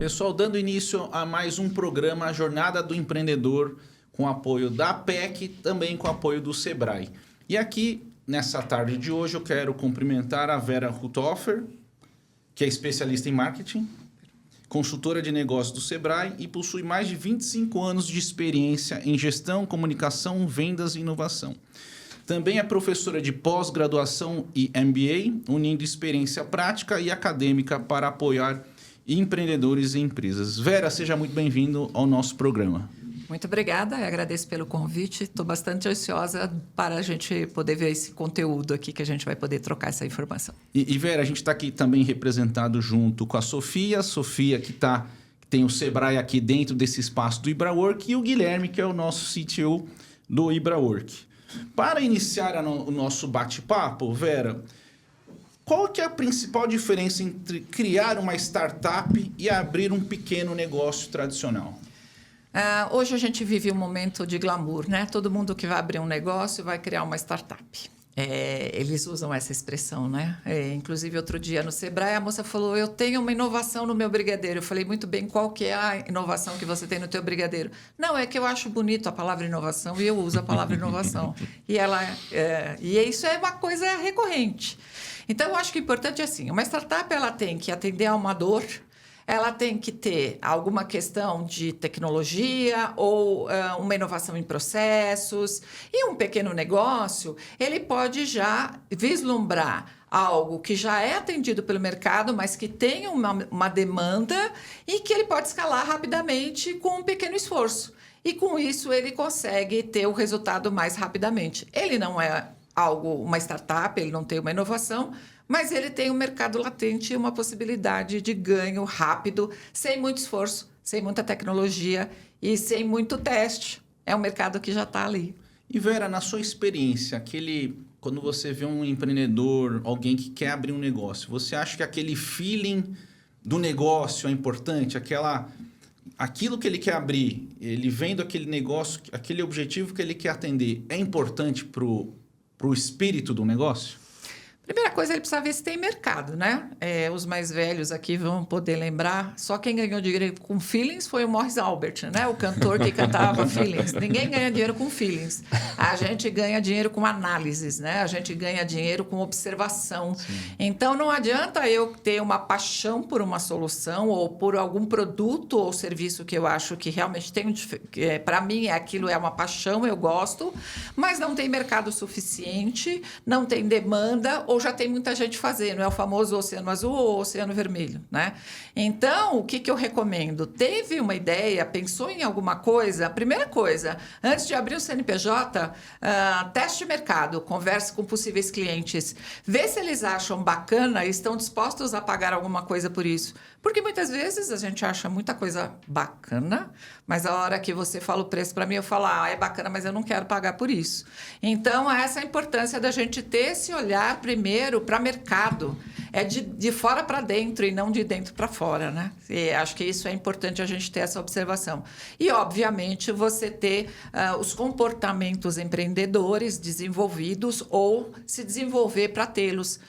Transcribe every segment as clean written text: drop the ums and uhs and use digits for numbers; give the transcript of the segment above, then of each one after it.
Pessoal, dando início a mais um programa, a Jornada do Empreendedor, com apoio da APEC, também com apoio do Sebrae. E aqui, nessa tarde de hoje, eu quero cumprimentar a Vera Ruthofer, que é especialista em marketing, consultora de negócios do Sebrae e possui mais de 25 anos de experiência em gestão, comunicação, vendas e inovação. Também é professora de pós-graduação e MBA, unindo experiência prática e acadêmica para apoiar empreendedores e empresas. Vera, seja muito bem-vindo ao nosso programa. Muito obrigada, eu agradeço pelo convite. Estou bastante ansiosa para a gente poder ver esse conteúdo aqui, que a gente vai poder trocar essa informação. E Vera, a gente está aqui também representado junto com a Sofia que tem o Sebrae aqui dentro desse espaço do IbraWork, e o Guilherme, que é o nosso CTO do IbraWork. Para iniciar o nosso bate-papo, Vera, qual que é a principal diferença entre criar uma startup e abrir um pequeno negócio tradicional? Hoje a gente vive um momento de glamour, né? Todo mundo que vai abrir um negócio vai criar uma startup. Eles usam essa expressão, né? Inclusive, outro dia no Sebrae, a moça falou, eu tenho uma inovação no meu brigadeiro. Eu falei, muito bem, qual que é a inovação que você tem no teu brigadeiro? Não, é que eu acho bonito a palavra inovação e eu uso a palavra inovação. E isso é uma coisa recorrente. Então, eu acho que o importante é assim, uma startup ela tem que atender a uma dor, ela tem que ter alguma questão de tecnologia ou uma inovação em processos. E um pequeno negócio, ele pode já vislumbrar algo que já é atendido pelo mercado, mas que tem uma demanda e que ele pode escalar rapidamente com um pequeno esforço. E com isso ele consegue ter o resultado mais rapidamente. Ele não é uma startup, ele não tem uma inovação, mas ele tem um mercado latente e uma possibilidade de ganho rápido, sem muito esforço, sem muita tecnologia e sem muito teste. É um mercado que já está ali. E Vera, na sua experiência, quando você vê um empreendedor, alguém que quer abrir um negócio, você acha que aquele feeling do negócio é importante? Aquilo que ele quer abrir, ele vendo aquele negócio, aquele objetivo que ele quer atender, é importante para o espírito do negócio? Primeira coisa, ele precisa ver se tem mercado, né? Os mais velhos aqui vão poder lembrar. Só quem ganhou dinheiro com feelings foi o Morris Albert, né? O cantor que cantava feelings. Ninguém ganha dinheiro com feelings. A gente ganha dinheiro com análises, né? A gente ganha dinheiro com observação. Sim. Então, não adianta eu ter uma paixão por uma solução ou por algum produto ou serviço que eu acho que realmente tem... Para mim, aquilo é uma paixão, eu gosto, mas não tem mercado suficiente, não tem demanda ou já tem muita gente fazendo, é o famoso oceano azul ou oceano vermelho, né? Então, o que eu recomendo? Teve uma ideia, pensou em alguma coisa? Primeira coisa, antes de abrir o CNPJ, teste mercado, converse com possíveis clientes, vê se eles acham bacana e estão dispostos a pagar alguma coisa por isso. Porque muitas vezes a gente acha muita coisa bacana, mas a hora que você fala o preço para mim, eu falo, é bacana, mas eu não quero pagar por isso. Então, essa é a importância da gente ter esse olhar primeiro para mercado. É de fora para dentro e não de dentro para fora, né? E acho que isso é importante a gente ter essa observação. E, obviamente, você ter os comportamentos empreendedores desenvolvidos ou se desenvolver para tê-los.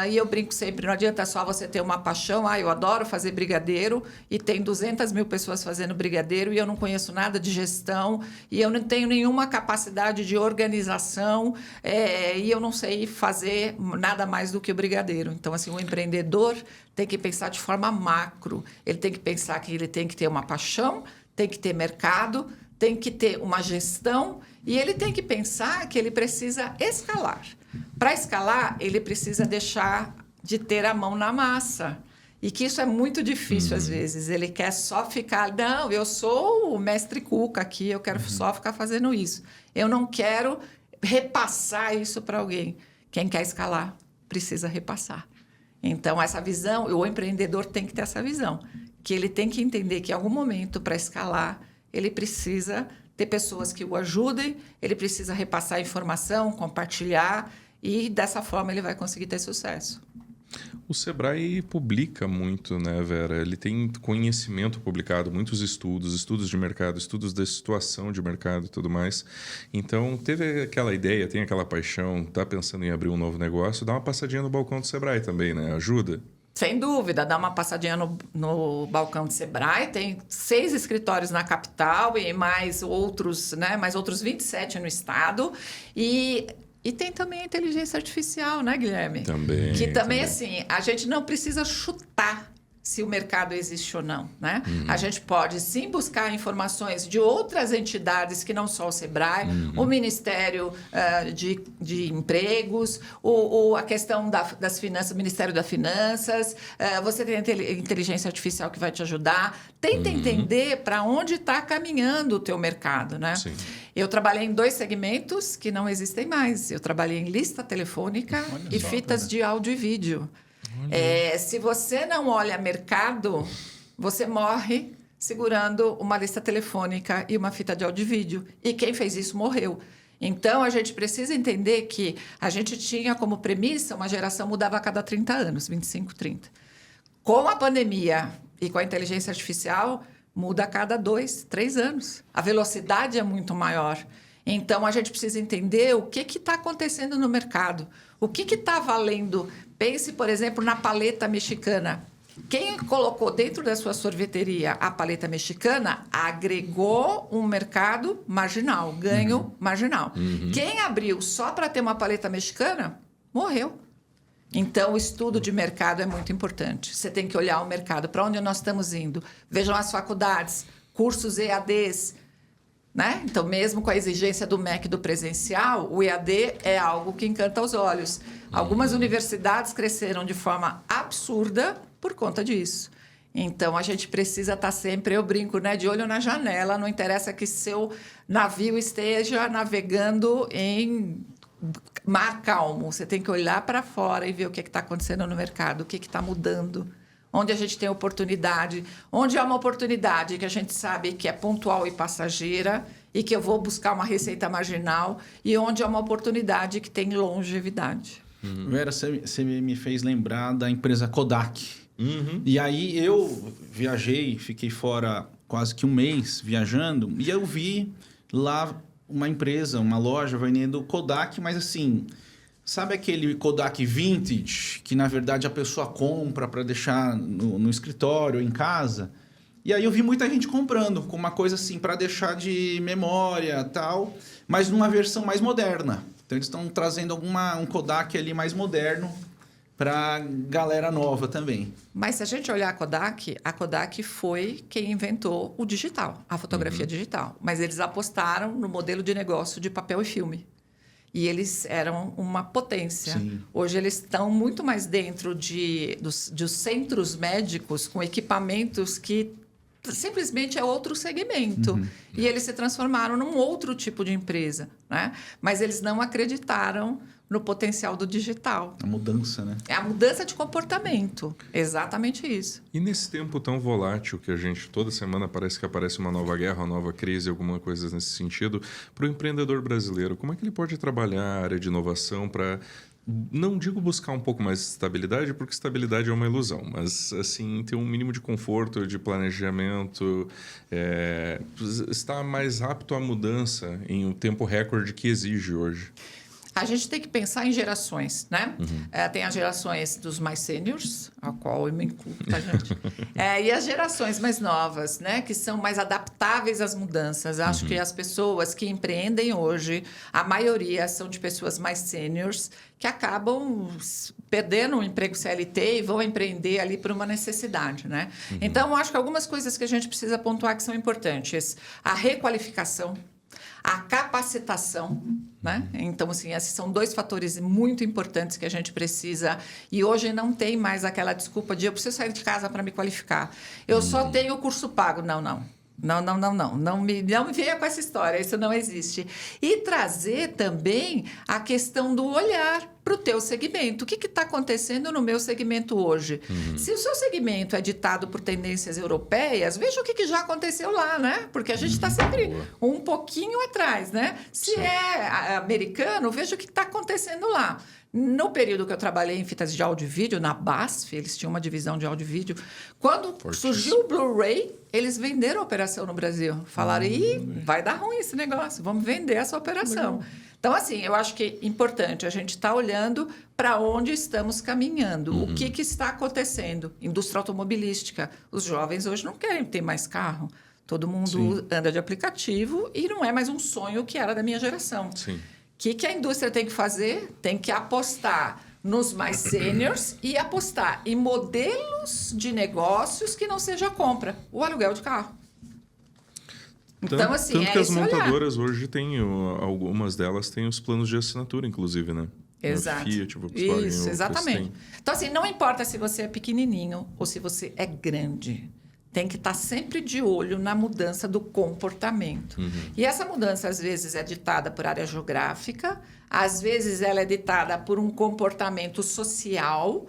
E eu brinco sempre, não adianta só você ter uma paixão, eu adoro fazer brigadeiro e tem 200 mil pessoas fazendo brigadeiro e eu não conheço nada de gestão e eu não tenho nenhuma capacidade de organização e eu não sei fazer nada mais do que o brigadeiro. Então, assim, o empreendedor tem que pensar de forma macro, ele tem que pensar que ele tem que ter uma paixão, tem que ter mercado, tem que ter uma gestão e ele tem que pensar que ele precisa escalar. Para escalar, ele precisa deixar de ter a mão na massa. E que isso é muito difícil às vezes. Ele quer só ficar... Não, eu sou o mestre Cuca aqui, eu quero só ficar fazendo isso. Eu não quero repassar isso para alguém. Quem quer escalar precisa repassar. Então, essa visão, o empreendedor tem que ter essa visão. Que ele tem que entender que em algum momento, para escalar, ele precisa ter pessoas que o ajudem, ele precisa repassar informação, compartilhar, e dessa forma ele vai conseguir ter sucesso. O Sebrae publica muito, né, Vera? Ele tem conhecimento publicado, muitos estudos de mercado, estudos da situação de mercado e tudo mais. Então, teve aquela ideia, tem aquela paixão, está pensando em abrir um novo negócio, dá uma passadinha no balcão do Sebrae também, né? Ajuda? Sem dúvida, dá uma passadinha no balcão de Sebrae, tem 6 escritórios na capital e mais outros, né? Mais outros 27 no estado. E tem também a inteligência artificial, né, Guilherme? Também. Que também, assim, a gente não precisa chutar se o mercado existe ou não, né? A gente pode, sim, buscar informações de outras entidades que não só o Sebrae, o Ministério de Empregos, a questão das finanças, o Ministério das Finanças, você tem a inteligência artificial que vai te ajudar. Tenta entender para onde está caminhando o teu mercado, né? Sim. Eu trabalhei em 2 segmentos que não existem mais. Eu trabalhei em lista telefônica e fitas de áudio e vídeo. Se você não olha mercado, você morre segurando uma lista telefônica e uma fita de áudio e vídeo. E quem fez isso morreu. Então, a gente precisa entender que a gente tinha como premissa uma geração mudava a cada 30 anos, 25, 30. Com a pandemia e com a inteligência artificial, muda a cada 2, 3 anos. A velocidade é muito maior. Então, a gente precisa entender o que está acontecendo no mercado. O que está valendo? Pense, por exemplo, na paleta mexicana. Quem colocou dentro da sua sorveteria a paleta mexicana agregou um mercado marginal, ganho marginal. Quem abriu só para ter uma paleta mexicana, morreu. Então, o estudo de mercado é muito importante. Você tem que olhar o mercado, para onde nós estamos indo. Vejam as faculdades, cursos EADs, né? Então, mesmo com a exigência do MEC do presencial, o EAD é algo que encanta os olhos. Algumas universidades cresceram de forma absurda por conta disso. Então, a gente precisa estar sempre, eu brinco, né, de olho na janela, não interessa que seu navio esteja navegando em mar calmo. Você tem que olhar para fora e ver o que está acontecendo no mercado, o que está mudando. Onde a gente tem oportunidade, onde há uma oportunidade que a gente sabe que é pontual e passageira e que eu vou buscar uma receita marginal e onde há uma oportunidade que tem longevidade. Vera, você me fez lembrar da empresa Kodak. E aí eu viajei, fiquei fora quase que um mês viajando e eu vi lá uma empresa, uma loja vendendo Kodak, mas assim... Sabe aquele Kodak Vintage, que na verdade a pessoa compra para deixar no escritório, em casa? E aí eu vi muita gente comprando, com uma coisa assim, para deixar de memória e tal, mas numa versão mais moderna. Então eles estão trazendo um Kodak ali mais moderno para galera nova também. Mas se a gente olhar a Kodak foi quem inventou o digital, a fotografia digital. Mas eles apostaram no modelo de negócio de papel e filme. E eles eram uma potência. Sim. Hoje eles estão muito mais dentro dos centros médicos com equipamentos que simplesmente é outro segmento. E eles se transformaram num outro tipo de empresa, né? Mas eles não acreditaram no potencial do digital. A mudança, né? É a mudança de comportamento. Exatamente isso. E nesse tempo tão volátil que a gente, toda semana parece que aparece uma nova guerra, uma nova crise, alguma coisa nesse sentido, para o empreendedor brasileiro, como é que ele pode trabalhar a área de inovação para, não digo buscar um pouco mais de estabilidade, porque estabilidade é uma ilusão, mas assim, ter um mínimo de conforto, de planejamento, estar mais apto à mudança em um tempo recorde que exige hoje? A gente tem que pensar em gerações, né? Tem as gerações dos mais sêniors, a qual eu me incluo, tá, gente? E as gerações mais novas, né? Que são mais adaptáveis às mudanças. Acho que as pessoas que empreendem hoje, a maioria são de pessoas mais sêniors que acabam perdendo o emprego CLT e vão empreender ali por uma necessidade, né? Então, acho que algumas coisas que a gente precisa pontuar que são importantes. A requalificação, a capacitação, né? Então, assim, esses são 2 fatores muito importantes que a gente precisa. E hoje não tem mais aquela desculpa de eu preciso sair de casa para me qualificar. Eu só tenho o curso pago. Não. Não me venha com essa história, isso não existe. E trazer também a questão do olhar para o teu segmento. O que está acontecendo no meu segmento hoje? Se o seu segmento é ditado por tendências europeias, veja o que já aconteceu lá, né? Porque a gente está sempre um pouquinho atrás, né? Se é americano, veja o que está acontecendo lá. No período que eu trabalhei em fitas de áudio e vídeo, na BASF, eles tinham uma divisão de áudio e vídeo. Quando surgiu o Blu-ray, eles venderam a operação no Brasil. Falaram, vai dar ruim esse negócio, vamos vender essa operação. Então, assim, eu acho que é importante a gente estar olhando para onde estamos caminhando. O que está acontecendo? Indústria automobilística. Os jovens hoje não querem ter mais carro. Todo mundo anda de aplicativo e não é mais um sonho que era da minha geração. Sim. O que a indústria tem que fazer? Tem que apostar nos mais sêniors e apostar em modelos de negócios que não seja compra, o aluguel de carro. Então, assim, tanto que as esse olhar. montadoras hoje têm, algumas delas têm os planos de assinatura, inclusive, né? Exato. A Fiat, Volkswagen, Isso, exatamente. têm. Então, assim, não importa se você é pequenininho ou se você é grande. Tem que estar sempre de olho na mudança do comportamento. E essa mudança, às vezes, é ditada por área geográfica, às vezes ela é ditada por um comportamento social,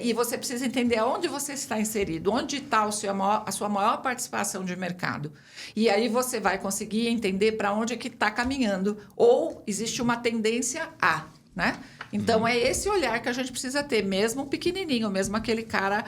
e você precisa entender onde você está inserido, onde está a sua maior participação de mercado. E aí você vai conseguir entender para onde é que está caminhando, ou existe uma tendência a, né? Então, é esse olhar que a gente precisa ter, mesmo pequenininho, mesmo aquele cara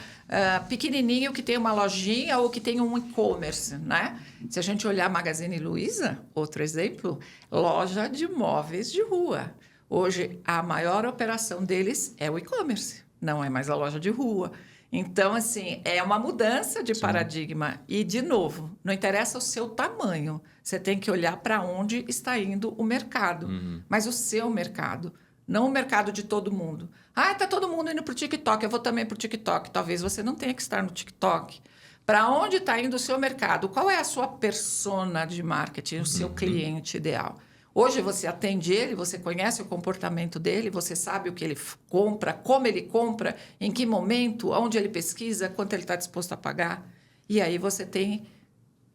pequenininho que tem uma lojinha ou que tem um e-commerce, né? Se a gente olhar Magazine Luiza, outro exemplo, loja de móveis de rua. Hoje, a maior operação deles é o e-commerce, não é mais a loja de rua. Então, assim, é uma mudança de paradigma. E, de novo, não interessa o seu tamanho. Você tem que olhar para onde está indo o mercado, mas o seu mercado. Não o mercado de todo mundo. Está todo mundo indo para o TikTok, eu vou também para o TikTok. Talvez você não tenha que estar no TikTok. Para onde está indo o seu mercado? Qual é a sua persona de marketing, o seu cliente ideal? Hoje você atende ele, você conhece o comportamento dele, você sabe o que ele compra, como ele compra, em que momento, onde ele pesquisa, quanto ele está disposto a pagar. E aí você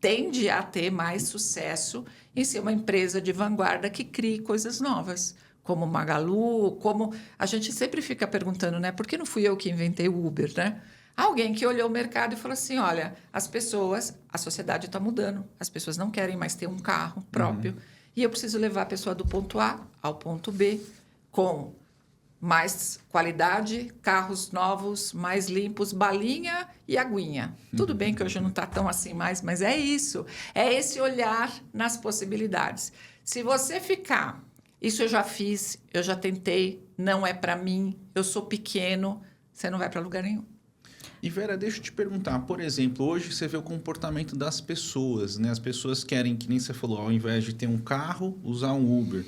tende a ter mais sucesso em ser uma empresa de vanguarda que crie coisas novas. Como Magalu, como... A gente sempre fica perguntando, né? Por que não fui eu que inventei o Uber, né? Alguém que olhou o mercado e falou assim, olha, a sociedade está mudando, as pessoas não querem mais ter um carro próprio, e eu preciso levar a pessoa do ponto A ao ponto B com mais qualidade, carros novos, mais limpos, balinha e aguinha. Tudo bem que hoje não está tão assim mais, mas é isso. É esse olhar nas possibilidades. Se você ficar... Isso eu já fiz, eu já tentei, não é para mim, eu sou pequeno, você não vai para lugar nenhum. E Vera, deixa eu te perguntar, por exemplo, hoje você vê o comportamento das pessoas, né? As pessoas querem, que nem você falou, ao invés de ter um carro, usar um Uber.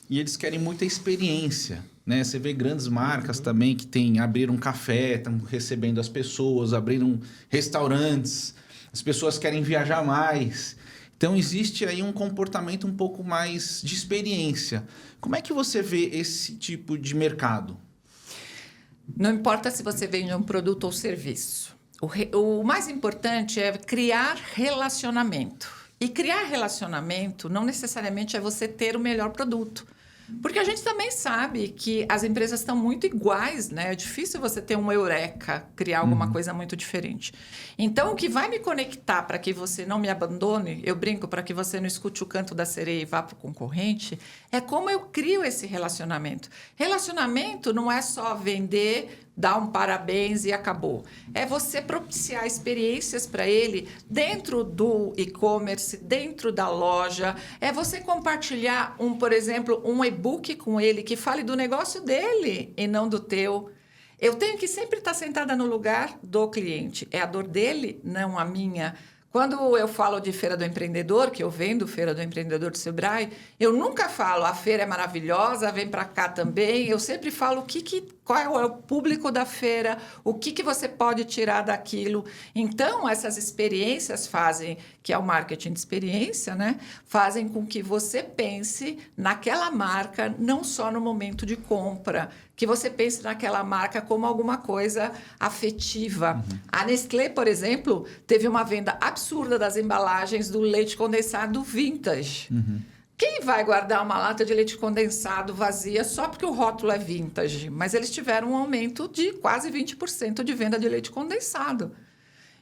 E eles querem muita experiência, né? Você vê grandes marcas também que abriram café, estão recebendo as pessoas, abriram restaurantes, as pessoas querem viajar mais. Então, existe aí um comportamento um pouco mais de experiência. Como é que você vê esse tipo de mercado? Não importa se você vende um produto ou serviço. O mais importante é criar relacionamento. E criar relacionamento não necessariamente é você ter o melhor produto. Porque a gente também sabe que as empresas estão muito iguais, né? É difícil você ter um eureka, criar alguma coisa muito diferente. Então, o que vai me conectar para que você não me abandone, eu brinco, para que você não escute o canto da sereia e vá para o concorrente, é como eu crio esse relacionamento. Relacionamento não é só vender, dar um parabéns e acabou. É você propiciar experiências para ele dentro do e-commerce, dentro da loja. É você compartilhar, por exemplo, um e-book com ele que fale do negócio dele e não do teu. Eu tenho que sempre estar sentada no lugar do cliente. É a dor dele, não a minha. Quando eu falo de Feira do Empreendedor, que eu vendo Feira do Empreendedor do Sebrae, eu nunca falo a feira é maravilhosa, vem para cá também. Eu sempre falo qual é o público da feira, o que você pode tirar daquilo. Então, essas experiências fazem, que é o marketing de experiência, né? Fazem com que você pense naquela marca não só no momento de compra, que você pense naquela marca como alguma coisa afetiva. A Nestlé, por exemplo, teve uma venda absurda das embalagens do leite condensado vintage. Quem vai guardar uma lata de leite condensado vazia só porque o rótulo é vintage? Mas eles tiveram um aumento de quase 20% de venda de leite condensado.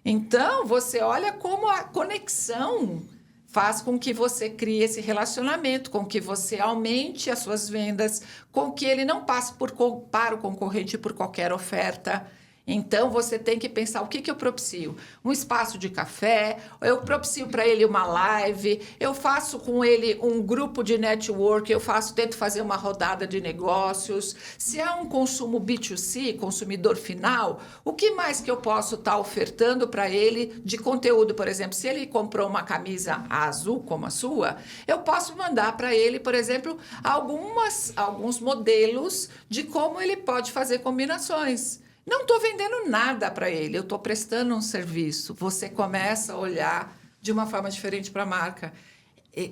Então, você olha como a conexão faz com que você crie esse relacionamento, com que você aumente as suas vendas, com que ele não passe para o concorrente por qualquer oferta. Então, você tem que pensar o que eu propicio. Um espaço de café, eu propicio para ele uma live, eu faço com ele um grupo de network, tento fazer uma rodada de negócios. Se é um consumo B2C, consumidor final, o que mais que eu posso estar ofertando para ele de conteúdo? Por exemplo, se ele comprou uma camisa azul como a sua, eu posso mandar para ele, por exemplo, alguns modelos de como ele pode fazer combinações. Não estou vendendo nada para ele, eu estou prestando um serviço. Você começa a olhar de uma forma diferente para a marca.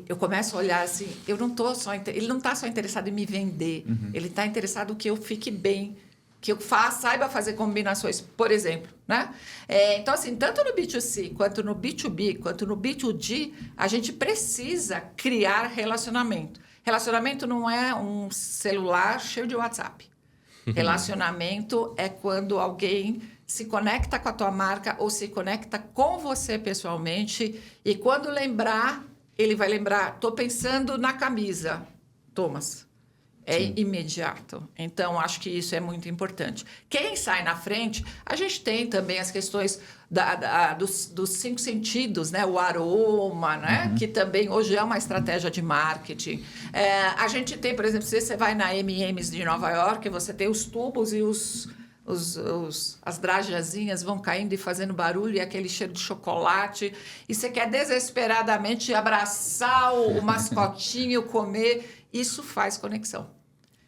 Eu começo a olhar assim, ele não está só interessado em me vender, ele está interessado que eu fique bem, que eu saiba fazer combinações, por exemplo. Né? Então, assim, tanto no B2C, quanto no B2B, quanto no B2G, a gente precisa criar relacionamento. Relacionamento não é um celular cheio de WhatsApp. Relacionamento é quando alguém se conecta com a tua marca ou se conecta com você pessoalmente e quando lembrar, ele vai lembrar, estou pensando na camisa, Thomas. É Sim. imediato. Então, acho que isso é muito importante. Quem sai na frente, a gente tem também as questões dos 5 sentidos, né? O aroma, né? Que também hoje é uma estratégia de marketing. A gente tem, por exemplo, se você vai na M&M's de Nova York, você tem os tubos e as drajazinhas vão caindo e fazendo barulho e aquele cheiro de chocolate. E você quer desesperadamente abraçar o mascotinho, comer. Isso faz conexão.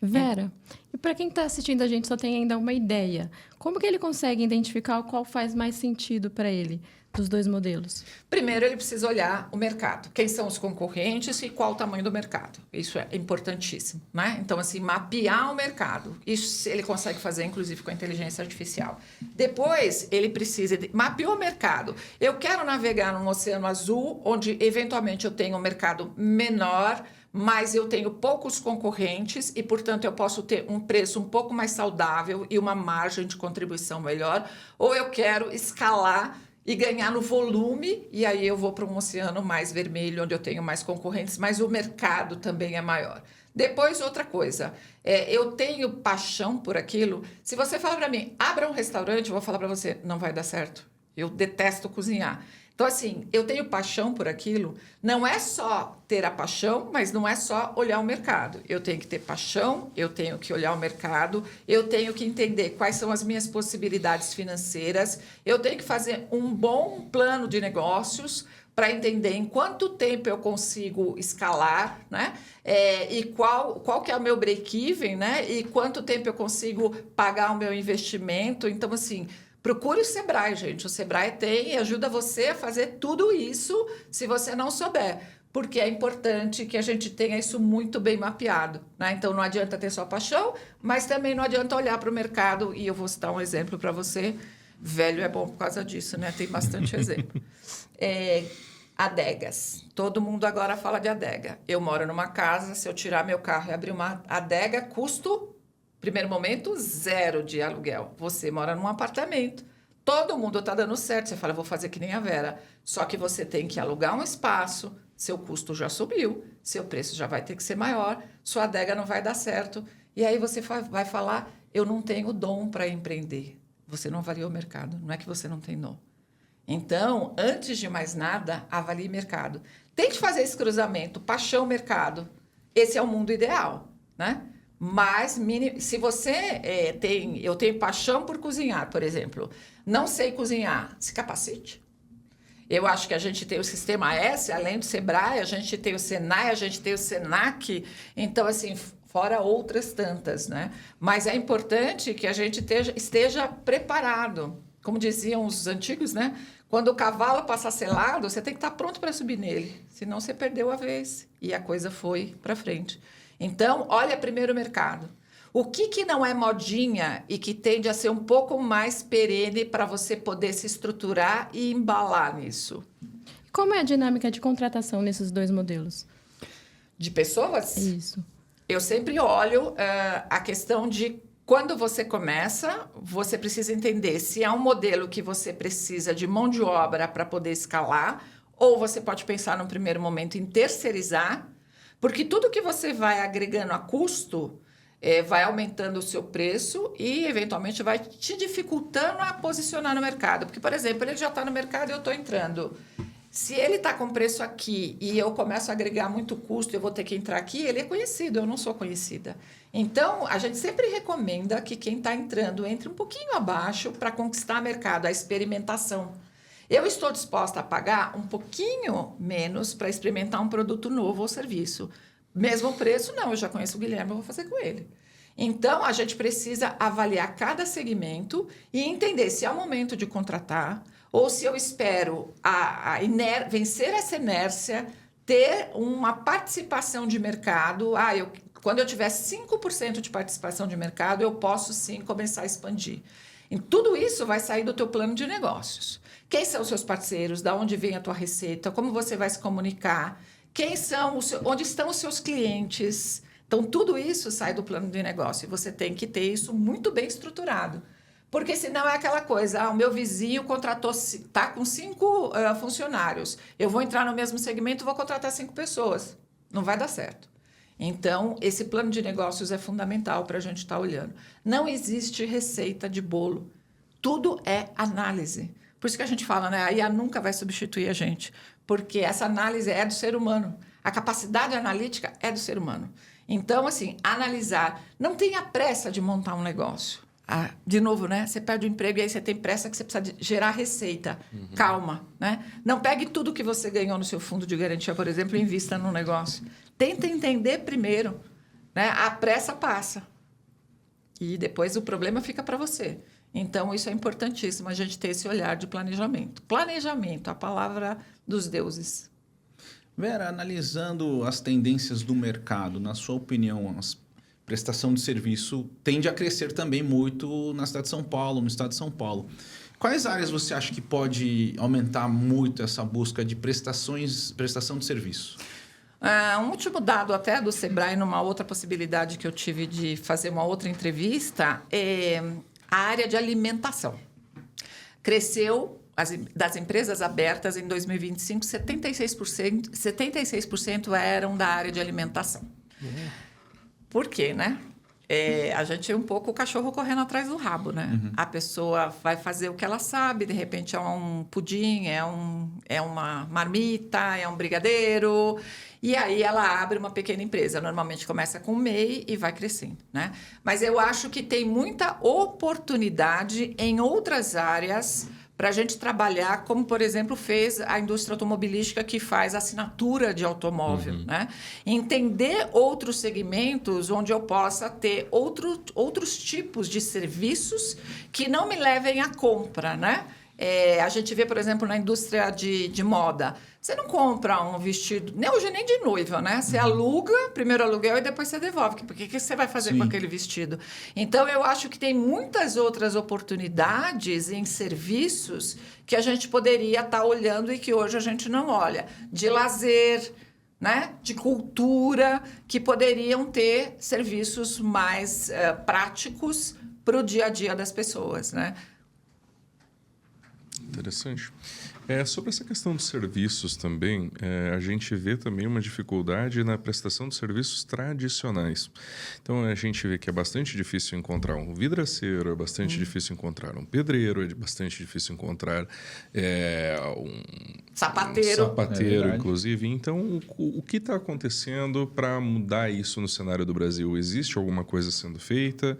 Vera, e para quem está assistindo a gente só tem ainda uma ideia, como que ele consegue identificar qual faz mais sentido para ele dos 2 modelos? Primeiro, ele precisa olhar o mercado. Quem são os concorrentes e qual o tamanho do mercado. Isso é importantíssimo, né? Então, assim, mapear o mercado. Isso ele consegue fazer, inclusive, com a inteligência artificial. Depois, ele precisa... Mapear o mercado. Eu quero navegar num oceano azul, onde, eventualmente, eu tenho um mercado menor, mas eu tenho poucos concorrentes e, portanto, eu posso ter um preço um pouco mais saudável e uma margem de contribuição melhor. Ou eu quero escalar e ganhar no volume, e aí eu vou para um oceano mais vermelho, onde eu tenho mais concorrentes, mas o mercado também é maior. Depois, outra coisa, eu tenho paixão por aquilo. Se você falar para mim, abra um restaurante, eu vou falar para você, não vai dar certo. Eu detesto cozinhar. Então, assim, eu tenho paixão por aquilo. Não é só ter a paixão, mas não é só olhar o mercado. Eu tenho que ter paixão, eu tenho que olhar o mercado, eu tenho que entender quais são as minhas possibilidades financeiras, eu tenho que fazer um bom plano de negócios para entender em quanto tempo eu consigo escalar, né? E qual que é o meu break-even, né? E quanto tempo eu consigo pagar o meu investimento. Então, assim... Procure o Sebrae, gente. O Sebrae tem e ajuda você a fazer tudo isso se você não souber. Porque é importante que a gente tenha isso muito bem mapeado. Né? Então, não adianta ter só paixão, mas também não adianta olhar para o mercado. E eu vou citar um exemplo para você. Velho é bom por causa disso, né? Tem bastante exemplo. Adegas. Todo mundo agora fala de adega. Eu moro numa casa, se eu tirar meu carro e abrir uma adega, custo... Primeiro momento, 0 de aluguel. Você mora num apartamento. Todo mundo está dando certo. Você fala, vou fazer que nem a Vera. Só que você tem que alugar um espaço. Seu custo já subiu. Seu preço já vai ter que ser maior. Sua adega não vai dar certo. E aí você vai falar, eu não tenho dom para empreender. Você não avalia o mercado. Não é que você não tem dom. Então, antes de mais nada, avalie mercado. Tente fazer esse cruzamento. Paixão, mercado. Esse é o mundo ideal, né? Mas, se você eu tenho paixão por cozinhar, por exemplo, não sei cozinhar, se capacite. Eu acho que a gente tem o Sistema S, além do Sebrae, a gente tem o Senai, a gente tem o Senac, então, assim, fora outras tantas, né? Mas é importante que a gente esteja preparado. Como diziam os antigos, né? Quando o cavalo passar selado, você tem que estar pronto para subir nele, senão você perdeu a vez e a coisa foi para frente. Então, olha primeiro o mercado. O que não é modinha e que tende a ser um pouco mais perene para você poder se estruturar e embalar nisso? Como é a dinâmica de contratação nesses 2 modelos? De pessoas? Isso. Eu sempre olho a questão de quando você começa, você precisa entender se é um modelo que você precisa de mão de obra para poder escalar ou você pode pensar num primeiro momento em terceirizar, porque tudo que você vai agregando a custo vai aumentando o seu preço e, eventualmente, vai te dificultando a posicionar no mercado. Porque, por exemplo, ele já está no mercado e eu estou entrando. Se ele está com preço aqui e eu começo a agregar muito custo, eu vou ter que entrar aqui, ele é conhecido, eu não sou conhecida. Então, a gente sempre recomenda que quem está entrando entre um pouquinho abaixo para conquistar mercado, a experimentação. Eu estou disposta a pagar um pouquinho menos para experimentar um produto novo ou serviço. Mesmo preço, não, eu já conheço o Guilherme, eu vou fazer com ele. Então, a gente precisa avaliar cada segmento e entender se é o momento de contratar ou se eu espero vencer essa inércia, ter uma participação de mercado. Quando eu tiver 5% de participação de mercado, eu posso sim começar a expandir. E tudo isso vai sair do teu plano de negócios. Quem são os seus parceiros? Da onde vem a tua receita? Como você vai se comunicar? Onde estão os seus clientes? Então, tudo isso sai do plano de negócio e você tem que ter isso muito bem estruturado. Porque senão é aquela coisa, o meu vizinho está com 5 funcionários, eu vou entrar no mesmo segmento e vou contratar 5 pessoas. Não vai dar certo. Então, esse plano de negócios é fundamental para a gente estar olhando. Não existe receita de bolo. Tudo é análise. Por isso que a gente fala, né? A IA nunca vai substituir a gente, porque essa análise é do ser humano. A capacidade analítica é do ser humano. Então, assim, analisar. Não tenha pressa de montar um negócio. De novo, né? Você perde o emprego e aí você tem pressa que você precisa gerar receita. Calma, né? Não pegue tudo que você ganhou no seu fundo de garantia, por exemplo, e invista no negócio. Tenta entender primeiro, né? A pressa passa. E depois o problema fica para você. Então, isso é importantíssimo, a gente ter esse olhar de planejamento. Planejamento, a palavra dos deuses. Vera, analisando as tendências do mercado, na sua opinião, prestação de serviço tende a crescer também muito na cidade de São Paulo, no estado de São Paulo. Quais áreas você acha que pode aumentar muito essa busca de prestação de serviço? Um último dado até do Sebrae, numa outra possibilidade que eu tive de fazer uma outra entrevista, é a área de alimentação. Cresceu, das empresas abertas em 2025, 76% eram da área de alimentação. Por quê, né? A gente é um pouco o cachorro correndo atrás do rabo, né? A pessoa vai fazer o que ela sabe, de repente é um pudim, é uma marmita, é um brigadeiro, e aí ela abre uma pequena empresa. Normalmente começa com MEI e vai crescendo, né? Mas eu acho que tem muita oportunidade em outras áreas para a gente trabalhar, como, por exemplo, fez a indústria automobilística que faz assinatura de automóvel. Né? Entender outros segmentos onde eu possa ter outros tipos de serviços que não me levem à compra. Né? A gente vê, por exemplo, na indústria de moda. Você não compra um vestido, nem hoje nem de noiva, né? Você aluga, primeiro aluguel e depois você devolve. Porque o que você vai fazer com aquele vestido? Então, eu acho que tem muitas outras oportunidades em serviços que a gente poderia estar olhando e que hoje a gente não olha. De lazer, né? De cultura, que poderiam ter serviços mais práticos para o dia a dia das pessoas, né? Interessante. Sobre essa questão dos serviços também, a gente vê também uma dificuldade na prestação de serviços tradicionais. Então, a gente vê que é bastante difícil encontrar um vidraceiro, é bastante difícil encontrar um pedreiro, é bastante difícil encontrar um sapateiro, inclusive. Então, o que está acontecendo para mudar isso no cenário do Brasil? Existe alguma coisa sendo feita?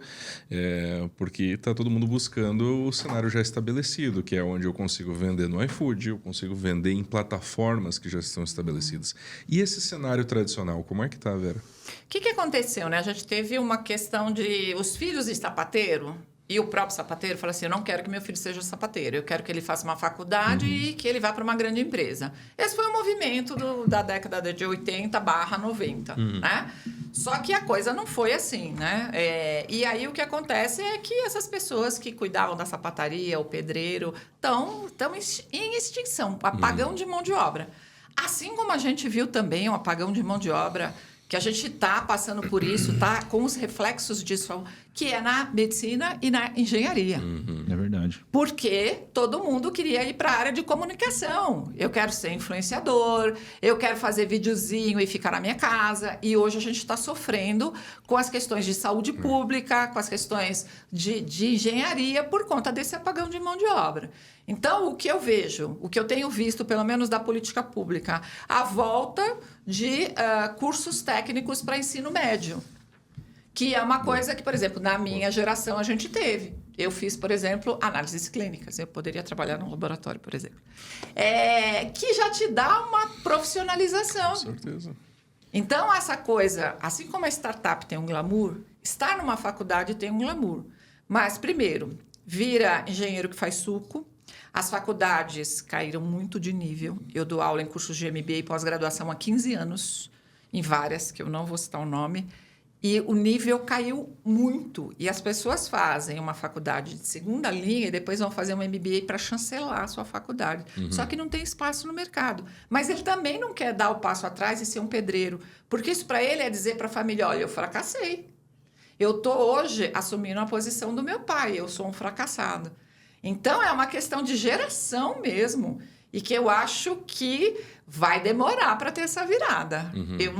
Porque está todo mundo buscando o cenário já estabelecido, que é onde eu consigo vender no iFood, eu consigo vender em plataformas que já estão estabelecidas. E esse cenário tradicional, como é que está, Vera? O que aconteceu, né? A gente teve uma questão de os filhos de sapateiro e o próprio sapateiro falou assim, eu não quero que meu filho seja sapateiro, eu quero que ele faça uma faculdade e que ele vá para uma grande empresa. Esse foi o movimento da década de 80/90, né? Só que a coisa não foi assim, né? E aí o que acontece é que essas pessoas que cuidavam da sapataria, o pedreiro, estão em extinção, apagão de mão de obra. Assim como a gente viu também um apagão de mão de obra, que a gente está passando por isso, está com os reflexos disso, que é na medicina e na engenharia. É verdade. verdade. Porque todo mundo queria ir para a área de comunicação. Eu quero ser influenciador, eu quero fazer videozinho e ficar na minha casa. E hoje a gente está sofrendo com as questões de saúde pública, com as questões de engenharia, por conta desse apagão de mão de obra. Então, o que eu vejo, o que eu tenho visto, pelo menos da política pública, a volta de cursos técnicos para ensino médio. Que é uma coisa que, por exemplo, na minha geração a gente teve. Eu fiz, por exemplo, análises clínicas. Eu poderia trabalhar num laboratório, por exemplo. Que já te dá uma profissionalização. Com certeza. Então, essa coisa, assim como a startup tem um glamour, estar numa faculdade tem um glamour. Mas, primeiro, vira engenheiro que faz suco. As faculdades caíram muito de nível. Eu dou aula em cursos de MBA e pós-graduação há 15 anos, em várias, que eu não vou citar o nome. E o nível caiu muito. E as pessoas fazem uma faculdade de segunda linha e depois vão fazer um MBA para chancelar a sua faculdade. Só que não tem espaço no mercado. Mas ele também não quer dar o passo atrás e ser um pedreiro. Porque isso para ele é dizer para a família, olha, eu fracassei. Eu estou hoje assumindo a posição do meu pai, eu sou um fracassado. Então, é uma questão de geração mesmo. E que eu acho que vai demorar para ter essa virada. Eu,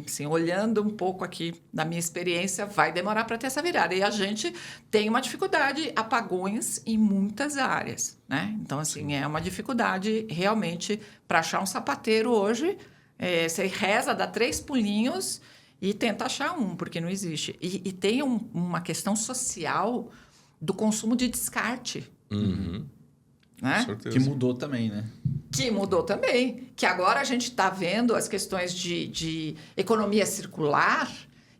assim, olhando um pouco aqui da minha experiência, vai demorar para ter essa virada. E a gente tem uma dificuldade, apagões em muitas áreas, né? Então, assim, é uma dificuldade realmente para achar um sapateiro hoje. Você reza, dá 3 pulinhos e tenta achar um, porque não existe. E tem uma questão social do consumo de descarte. Né? Que mudou também, né? Que mudou também. Que agora a gente está vendo as questões de economia circular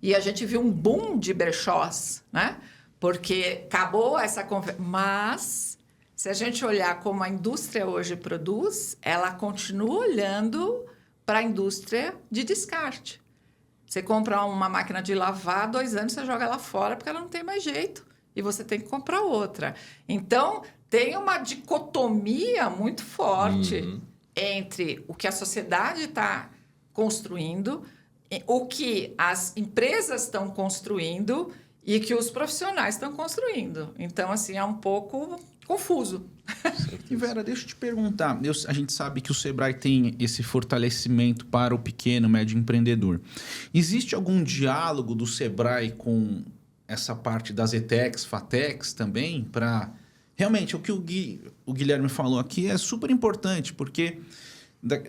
e a gente viu um boom de brechós, né? Porque acabou essa conversa. Mas, se a gente olhar como a indústria hoje produz, ela continua olhando para a indústria de descarte. Você compra uma máquina de lavar, 2 anos você joga ela fora porque ela não tem mais jeito. E você tem que comprar outra. Então, tem uma dicotomia muito forte entre o que a sociedade está construindo, o que as empresas estão construindo e que os profissionais estão construindo. Então, assim, é um pouco confuso. E Vera, deixa eu te perguntar. A gente sabe que o Sebrae tem esse fortalecimento para o pequeno, médio empreendedor. Existe algum diálogo do Sebrae com essa parte das ETECs, FATECs também, para... Realmente, o que o Guilherme falou aqui é super importante, porque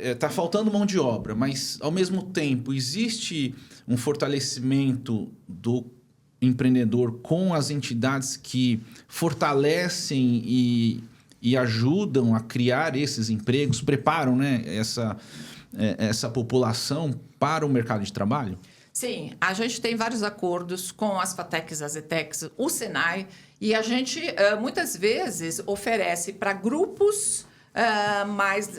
está faltando mão de obra, mas, ao mesmo tempo, existe um fortalecimento do empreendedor com as entidades que fortalecem e ajudam a criar esses empregos, preparam, né, essa população para o mercado de trabalho? Sim, a gente tem vários acordos com as FATECs, as ETECs, o Senai, e a gente muitas vezes oferece para grupos mais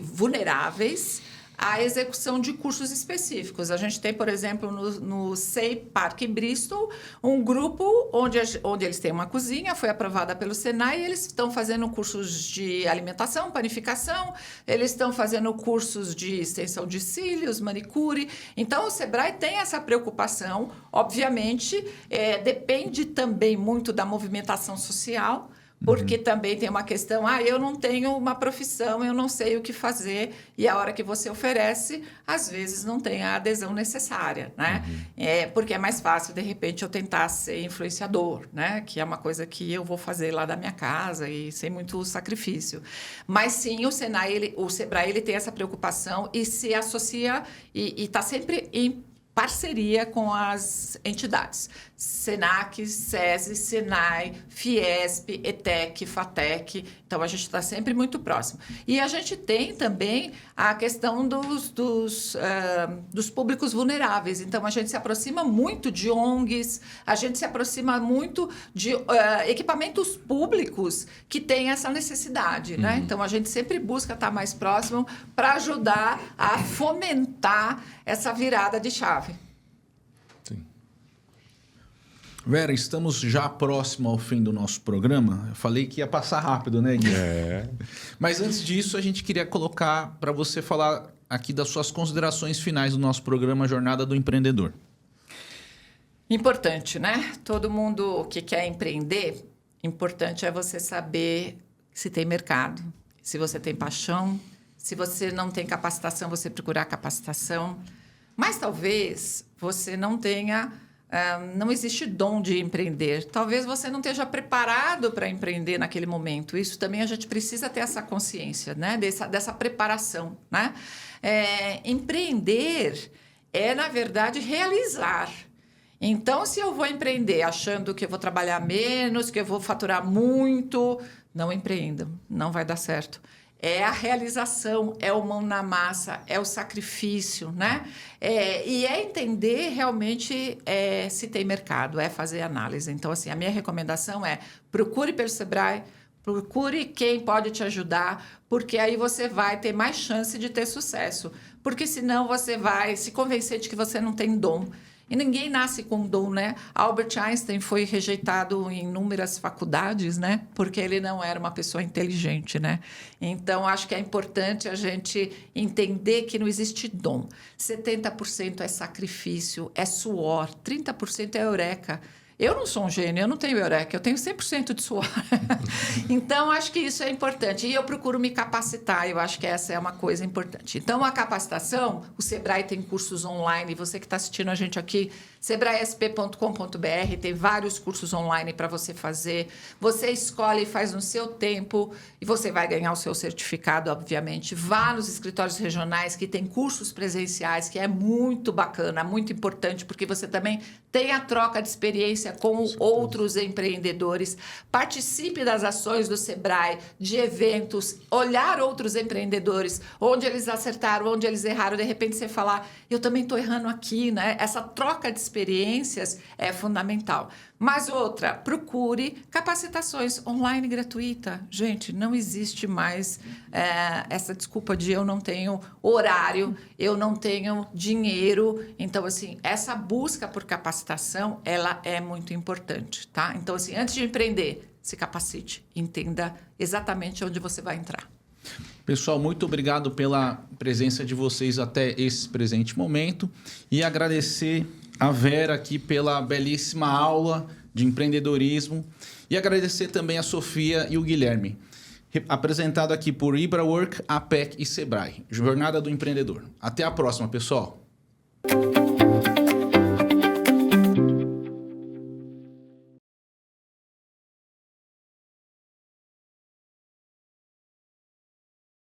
vulneráveis a execução de cursos específicos. A gente tem, por exemplo, no SEI Parque Bristol, um grupo onde eles têm uma cozinha, foi aprovada pelo Senai, e eles estão fazendo cursos de alimentação, panificação, eles estão fazendo cursos de extensão de cílios, manicure. Então, o Sebrae tem essa preocupação. Obviamente, depende também muito da movimentação social, porque também tem uma questão, eu não tenho uma profissão, eu não sei o que fazer, e a hora que você oferece, às vezes não tem a adesão necessária, né? Porque é mais fácil, de repente, eu tentar ser influenciador, né? Que é uma coisa que eu vou fazer lá da minha casa e sem muito sacrifício. Mas sim, o Sebrae, ele tem essa preocupação e se associa e está sempre em parceria com as entidades. Senac, SESI, Senai, Fiesp, ETEC, FATEC. Então, a gente está sempre muito próximo. E a gente tem também a questão dos públicos vulneráveis. Então, a gente se aproxima muito de ONGs, a gente se aproxima muito de equipamentos públicos que têm essa necessidade, né? Então, a gente sempre busca estar mais próximo para ajudar a fomentar essa virada de chave. Vera, estamos já próximo ao fim do nosso programa. Eu falei que ia passar rápido, né, Gui? Mas antes disso, a gente queria colocar para você falar aqui das suas considerações finais do nosso programa Jornada do Empreendedor. Importante, né? Todo mundo que quer empreender, importante é você saber se tem mercado, se você tem paixão, se você não tem capacitação, você procurar capacitação. Mas talvez você não tenha... não existe dom de empreender. Talvez você não esteja preparado para empreender naquele momento. Isso também a gente precisa ter essa consciência, né? Dessa preparação, né? Empreender é, na verdade, realizar. Então, se eu vou empreender achando que eu vou trabalhar menos, que eu vou faturar muito, não empreenda, não vai dar certo. É a realização, é o mão na massa, é o sacrifício, né? E é entender realmente se tem mercado, é fazer análise. Então, assim, a minha recomendação é procure pelo Sebrae, procure quem pode te ajudar, porque aí você vai ter mais chance de ter sucesso. Porque senão você vai se convencer de que você não tem dom. E ninguém nasce com dom, né? Albert Einstein foi rejeitado em inúmeras faculdades, né? Porque ele não era uma pessoa inteligente, né? Então, acho que é importante a gente entender que não existe dom. 70% é sacrifício, é suor, 30% é eureka. Eu não sou um gênio, eu não tenho eureka, eu tenho 100% de suor. Então, acho que isso é importante. E eu procuro me capacitar, eu acho que essa é uma coisa importante. Então, a capacitação, o Sebrae tem cursos online, você que está assistindo a gente aqui, sebraesp.com.br, tem vários cursos online para você fazer. Você escolhe e faz no seu tempo e você vai ganhar o seu certificado, obviamente. Vá nos escritórios regionais que tem cursos presenciais, que é muito bacana, muito importante, porque você também tem a troca de experiência com outros empreendedores. Participe das ações do Sebrae, de eventos, olhar outros empreendedores, onde eles acertaram, onde eles erraram. De repente você falar, eu também estou errando aqui, né? Essa troca de experiências é fundamental. Mas outra, procure capacitações online gratuita. Gente, não existe mais essa desculpa de eu não tenho horário, eu não tenho dinheiro. Então, assim, essa busca por capacitação, ela é muito importante, tá? Então, assim, antes de empreender, se capacite, entenda exatamente onde você vai entrar. Pessoal, muito obrigado pela presença de vocês até esse presente momento e agradecer a Vera aqui pela belíssima aula de empreendedorismo e agradecer também a Sofia e o Guilherme. Apresentado aqui por IbraWork, APEC e Sebrae. Jornada do Empreendedor. Até a próxima, pessoal.